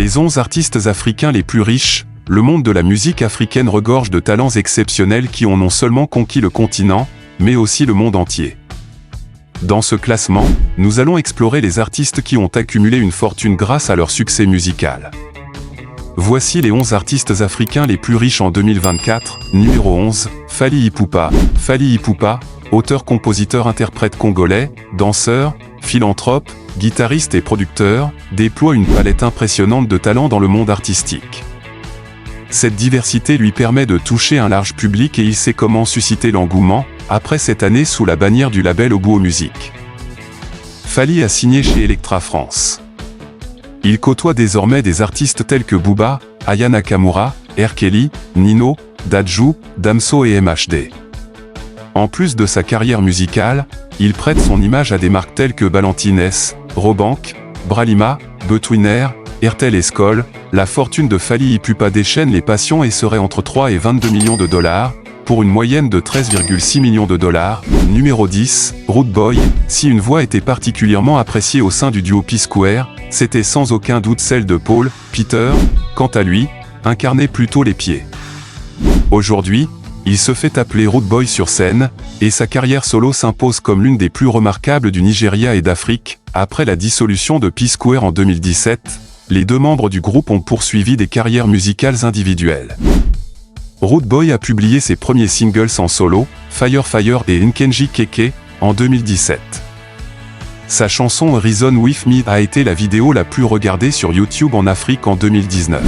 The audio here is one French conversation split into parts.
Les 11 artistes africains les plus riches, le monde de la musique africaine regorge de talents exceptionnels qui ont non seulement conquis le continent, mais aussi le monde entier. Dans ce classement, nous allons explorer les artistes qui ont accumulé une fortune grâce à leur succès musical. Voici les 11 artistes africains les plus riches en 2024. Numéro 11, Fally Ipupa. Fally Ipupa, auteur-compositeur-interprète congolais, danseur, philanthrope, guitariste et producteur, déploie une palette impressionnante de talents dans le monde artistique. Cette diversité lui permet de toucher un large public et il sait comment susciter l'engouement, après cette année sous la bannière du label Obuo Music. Fally a signé chez Elektra France. Il côtoie désormais des artistes tels que Booba, Aya Nakamura, R. Kelly, Nino, Dadju, Damso et MHD. En plus de sa carrière musicale, il prête son image à des marques telles que Ballantines, Robank, Bralima, Betweener, Airtel et Skoll. La fortune de Fally Ipupa déchaîne les passions et serait entre 3 et 22 millions de dollars, pour une moyenne de 13,6 millions de dollars. Numéro 10, Rude Boy. Si une voix était particulièrement appréciée au sein du duo P-Square, c'était sans aucun doute celle de Paul. Peter, quant à lui, incarnait plutôt les pieds. Aujourd'hui, il se fait appeler Rude Boy sur scène, et sa carrière solo s'impose comme l'une des plus remarquables du Nigeria et d'Afrique. Après la dissolution de P-Square en 2017, les deux membres du groupe ont poursuivi des carrières musicales individuelles. Rude Boy a publié ses premiers singles en solo, Fire Fire et Nkenji Keke, en 2017. Sa chanson Reason With Me a été la vidéo la plus regardée sur YouTube en Afrique en 2019.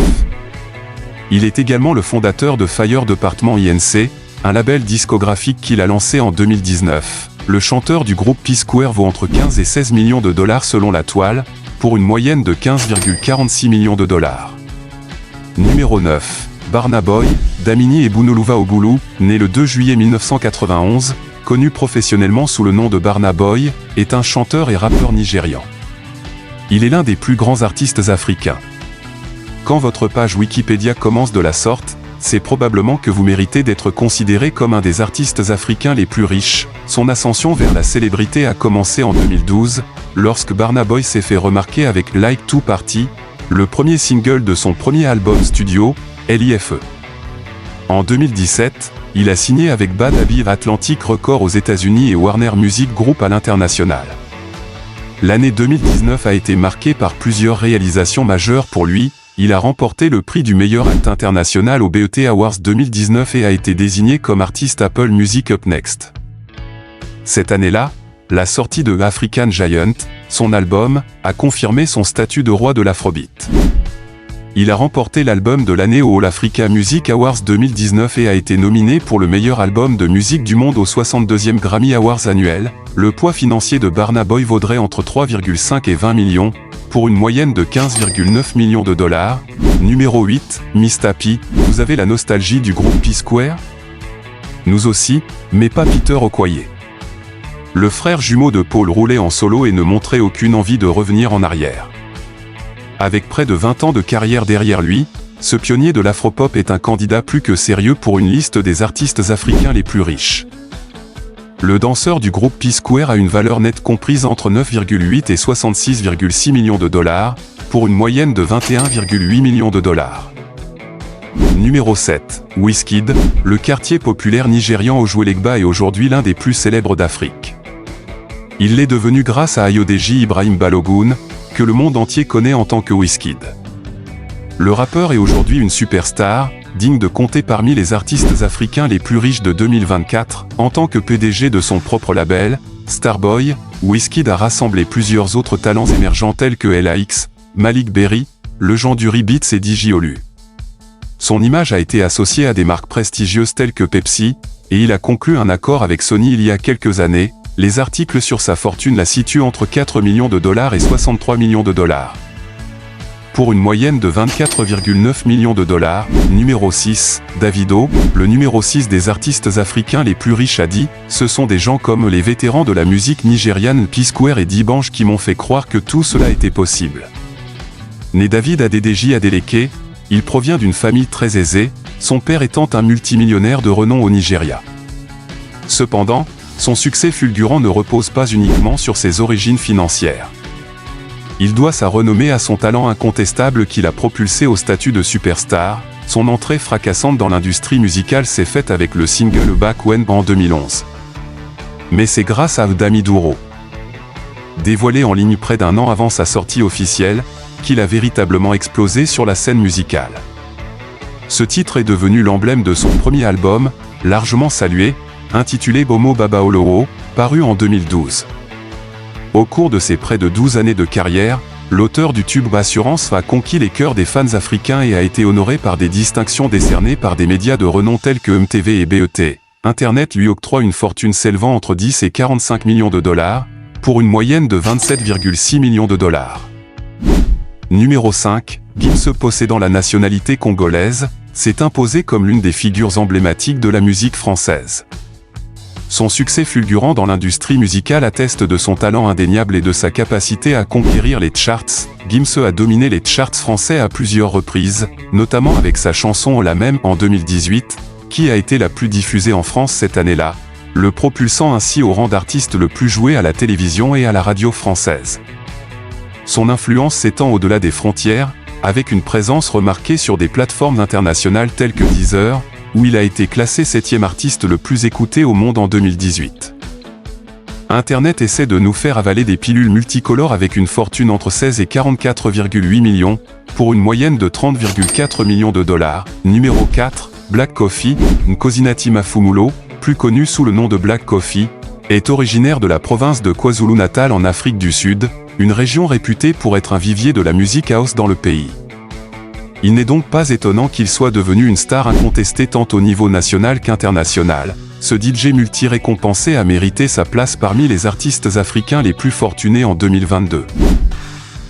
Il est également le fondateur de Fire Department Inc., un label discographique qu'il a lancé en 2019. Le chanteur du groupe P-Square vaut entre 15 et 16 millions de dollars selon la toile, pour une moyenne de 15,46 millions de dollars. Numéro 9. Burna Boy, Damini Ebunoluva Ogulu, né le 2 juillet 1991, connu professionnellement sous le nom de Burna Boy, est un chanteur et rappeur nigérian. Il est l'un des plus grands artistes africains. Quand votre page Wikipédia commence de la sorte, c'est probablement que vous méritez d'être considéré comme un des artistes africains les plus riches. Son ascension vers la célébrité a commencé en 2012, lorsque Burna Boy s'est fait remarquer avec Like to Party, le premier single de son premier album studio, LIFE. En 2017, il a signé avec Bad Habit Atlantic Records aux États-Unis et Warner Music Group à l'international. L'année 2019 a été marquée par plusieurs réalisations majeures pour lui. Il a remporté le prix du meilleur acte international au BET Awards 2019 et a été désigné comme artiste Apple Music Up Next. Cette année-là, la sortie de African Giant, son album, a confirmé son statut de roi de l'Afrobeat. Il a remporté l'album de l'année au All Africa Music Awards 2019 et a été nominé pour le meilleur album de musique du monde au 62e Grammy Awards annuel. Le poids financier de Burna Boy vaudrait entre 3,5 et 20 millions, pour une moyenne de 15,9 millions de dollars. Numéro 8, Mr. P. Vous avez la nostalgie du groupe P-Square? Nous aussi, mais pas Peter Okoye. Le frère jumeau de Paul roulait en solo et ne montrait aucune envie de revenir en arrière. Avec près de 20 ans de carrière derrière lui, ce pionnier de l'afropop est un candidat plus que sérieux pour une liste des artistes africains les plus riches. Le danseur du groupe P-Square a une valeur nette comprise entre 9,8 et 66,6 millions de dollars, pour une moyenne de 21,8 millions de dollars. Numéro 7. Wizkid, le quartier populaire nigérian au Jouelegba est aujourd'hui l'un des plus célèbres d'Afrique. Il l'est devenu grâce à Ayodeji Ibrahim Balogun, que le monde entier connaît en tant que Wizkid. Le rappeur est aujourd'hui une superstar, digne de compter parmi les artistes africains les plus riches de 2024. En tant que PDG de son propre label, Starboy, Wizkid a rassemblé plusieurs autres talents émergents tels que LAX, Malik Berry, Legendary Beats et DJ Olu. Son image a été associée à des marques prestigieuses telles que Pepsi, et il a conclu un accord avec Sony il y a quelques années. Les articles sur sa fortune la situent entre 4 millions de dollars et 63 millions de dollars. Pour une moyenne de 24,9 millions de dollars. Numéro 6, Davido, le numéro 6 des artistes africains les plus riches a dit « Ce sont des gens comme les vétérans de la musique nigériane P-Square et D'banj qui m'ont fait croire que tout cela était possible. » Né David Adedeji Adeleke, il provient d'une famille très aisée, son père étant un multimillionnaire de renom au Nigeria. Cependant, son succès fulgurant ne repose pas uniquement sur ses origines financières. Il doit sa renommée à son talent incontestable qui l'a propulsé au statut de superstar. Son entrée fracassante dans l'industrie musicale s'est faite avec le single Back When en 2011. Mais c'est grâce à Dami Duro, dévoilé en ligne près d'un an avant sa sortie officielle, qu'il a véritablement explosé sur la scène musicale. Ce titre est devenu l'emblème de son premier album, largement salué, intitulé Bomo Baba Olowo, paru en 2012. Au cours de ses près de 12 années de carrière, l'auteur du tube Assurance a conquis les cœurs des fans africains et a été honoré par des distinctions décernées par des médias de renom tels que MTV et BET. Internet lui octroie une fortune s'élevant entre 10 et 45 millions de dollars, pour une moyenne de 27,6 millions de dollars. Numéro 5, Gims, possédant la nationalité congolaise, s'est imposé comme l'une des figures emblématiques de la musique française. Son succès fulgurant dans l'industrie musicale atteste de son talent indéniable et de sa capacité à conquérir les charts. Gims a dominé les charts français à plusieurs reprises, notamment avec sa chanson La Même en 2018, qui a été la plus diffusée en France cette année-là, le propulsant ainsi au rang d'artiste le plus joué à la télévision et à la radio française. Son influence s'étend au-delà des frontières, avec une présence remarquée sur des plateformes internationales telles que Deezer, où il a été classé 7e artiste le plus écouté au monde en 2018. Internet essaie de nous faire avaler des pilules multicolores avec une fortune entre 16 et 44,8 millions, pour une moyenne de 30,4 millions de dollars. Numéro 4, Black Coffee. Nkosinati Mafumulo, plus connu sous le nom de Black Coffee, est originaire de la province de KwaZulu-Natal en Afrique du Sud, une région réputée pour être un vivier de la musique house dans le pays. Il n'est donc pas étonnant qu'il soit devenu une star incontestée tant au niveau national qu'international. Ce DJ multi-récompensé a mérité sa place parmi les artistes africains les plus fortunés en 2022.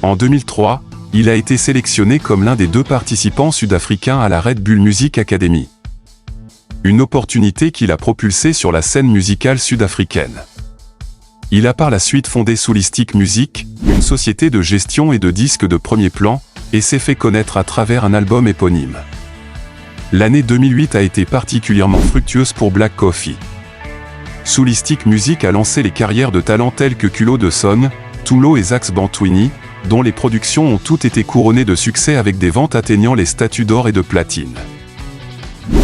En 2003, il a été sélectionné comme l'un des 2 participants sud-africains à la Red Bull Music Academy. Une opportunité qui l'a propulsé sur la scène musicale sud-africaine. Il a par la suite fondé Soulistic Music, une société de gestion et de disques de premier plan, et s'est fait connaître à travers un album éponyme. L'année 2008 a été particulièrement fructueuse pour Black Coffee. Soulistic Music a lancé les carrières de talents tels que Kulo de Son, Tulo et Zax Bantwini, dont les productions ont toutes été couronnées de succès avec des ventes atteignant les statuts d'or et de platine.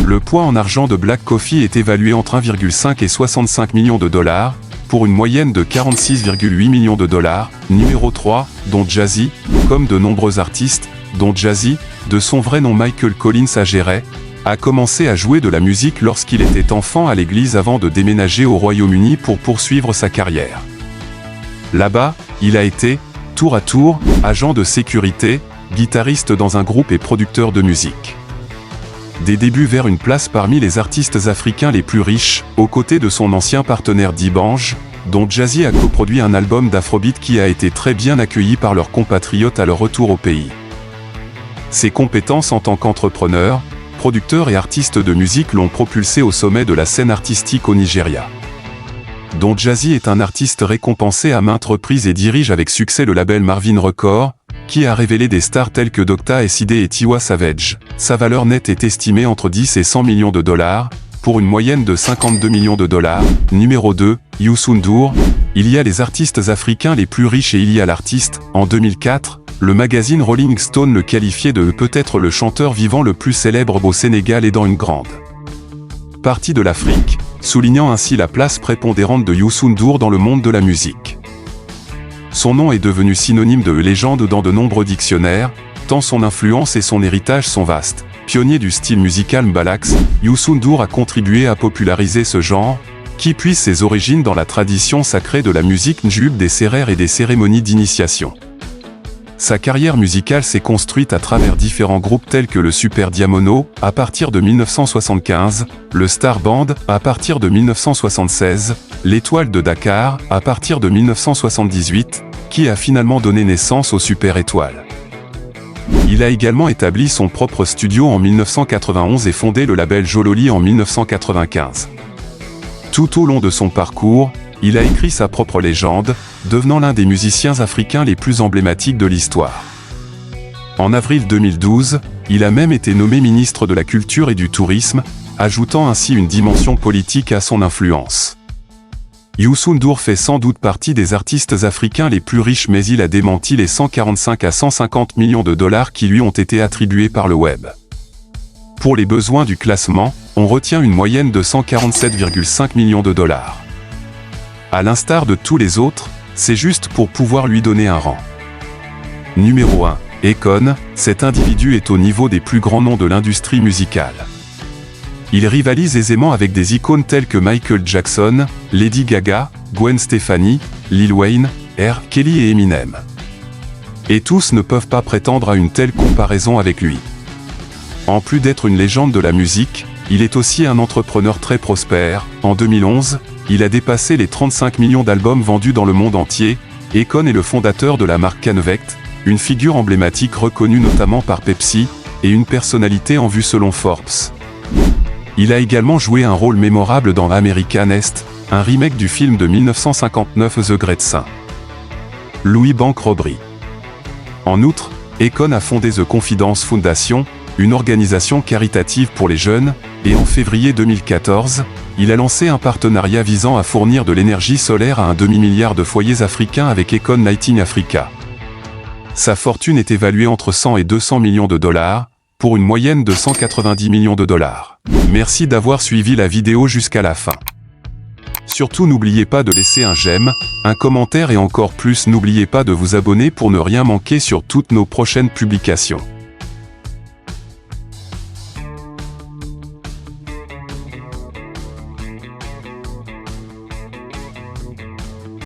Le poids en argent de Black Coffee est évalué entre 1,5 et 65 millions de dollars, pour une moyenne de 46,8 millions de dollars. Numéro 3, Don Jazzy. Comme de nombreux artistes, Don Jazzy, de son vrai nom Michael Collins Agere, a commencé à jouer de la musique lorsqu'il était enfant à l'église avant de déménager au Royaume-Uni pour poursuivre sa carrière. Là-bas, il a été, tour à tour, agent de sécurité, guitariste dans un groupe et producteur de musique. Des débuts vers une place parmi les artistes africains les plus riches, aux côtés de son ancien partenaire D'banj, dont Jazzy a coproduit un album d'afrobeat qui a été très bien accueilli par leurs compatriotes à leur retour au pays. Ses compétences en tant qu'entrepreneur, producteur et artiste de musique l'ont propulsé au sommet de la scène artistique au Nigeria. Don Jazzy est un artiste récompensé à maintes reprises et dirige avec succès le label Marvin Records, qui a révélé des stars telles que Dr. Sidé et Tiwa Savage. Sa valeur nette est estimée entre 10 et 100 millions de dollars, pour une moyenne de 52 millions de dollars. Numéro 2, Youssou N'Dour. Il y a les artistes africains les plus riches et il y a l'artiste. En 2004, le magazine Rolling Stone le qualifiait de peut-être le chanteur vivant le plus célèbre au Sénégal et dans une grande partie de l'Afrique, soulignant ainsi la place prépondérante de Youssou N'Dour dans le monde de la musique. Son nom est devenu synonyme de légende dans de nombreux dictionnaires, tant son influence et son héritage sont vastes. Pionnier du style musical mbalax, Youssou N'Dour a contribué à populariser ce genre, qui puise ses origines dans la tradition sacrée de la musique njub des sérères et des cérémonies d'initiation. Sa carrière musicale s'est construite à travers différents groupes tels que le Super Diamono, à partir de 1975, le Star Band, à partir de 1976, l'Étoile de Dakar, à partir de 1978, qui a finalement donné naissance au Super Étoile. Il a également établi son propre studio en 1991 et fondé le label Jololi en 1995. Tout au long de son parcours, il a écrit sa propre légende, devenant l'un des musiciens africains les plus emblématiques de l'histoire. En avril 2012, il a même été nommé ministre de la Culture et du Tourisme, ajoutant ainsi une dimension politique à son influence. Youssou N'Dour fait sans doute partie des artistes africains les plus riches, mais il a démenti les 145 à 150 millions de dollars qui lui ont été attribués par le web. Pour les besoins du classement, on retient une moyenne de 147,5 millions de dollars. À l'instar de tous les autres, c'est juste pour pouvoir lui donner un rang. Numéro 1. Akon, cet individu est au niveau des plus grands noms de l'industrie musicale. Il rivalise aisément avec des icônes telles que Michael Jackson, Lady Gaga, Gwen Stefani, Lil Wayne, R. Kelly et Eminem. Et tous ne peuvent pas prétendre à une telle comparaison avec lui. En plus d'être une légende de la musique, il est aussi un entrepreneur très prospère. En 2011, il a dépassé les 35 millions d'albums vendus dans le monde entier. Akon est le fondateur de la marque Canvect, une figure emblématique reconnue notamment par Pepsi, et une personnalité en vue selon Forbes. Il a également joué un rôle mémorable dans American Est, un remake du film de 1959 The Great St. Louis Bank Robbery. En outre, Akon a fondé The Confidence Foundation, une organisation caritative pour les jeunes, et en février 2014, il a lancé un partenariat visant à fournir de l'énergie solaire à un demi-milliard de foyers africains avec Akon Lighting Africa. Sa fortune est évaluée entre 100 et 200 millions de dollars, pour une moyenne de 190 millions de dollars. Merci d'avoir suivi la vidéo jusqu'à la fin. Surtout n'oubliez pas de laisser un j'aime, un commentaire et encore plus n'oubliez pas de vous abonner pour ne rien manquer sur toutes nos prochaines publications.